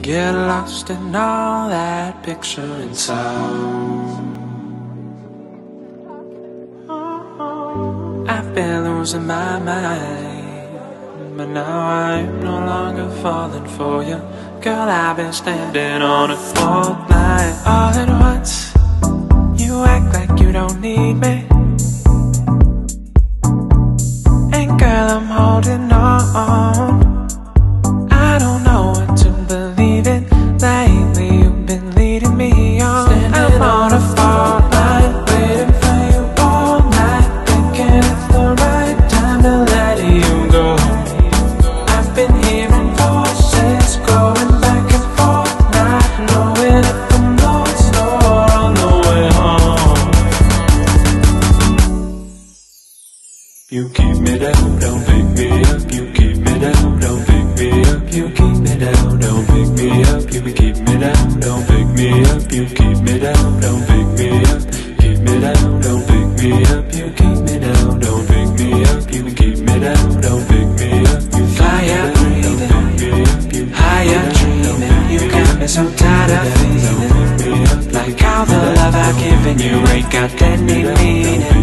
Get lost in all that picture and sound. I've been losing my mind, but now I'm no longer falling for you. Girl, I've been standing on a fault line. All at once, you act like you don't need me, and girl, I'm holding on. I don't know what to believe in. Lately you've been leading me on. I'm on a fault line, waiting for you all night, thinking it's the right time to let you go. I've been hearing voices going back and forth, not knowing if I'm lost or on the way home. You keep me down, don't pick me up. You keep me down, don't pick me up. You keep me down, don't pick me up. You keep me down, don't pick me up. You keep me down, don't pick me up. Keep me down, don't pick me up. You keep me down, don't pick me up. You keep me down, don't pick me up. You fire breathing, higher dreaming. You got me so tired of feeling like all the love I've given you ain't got any meaning.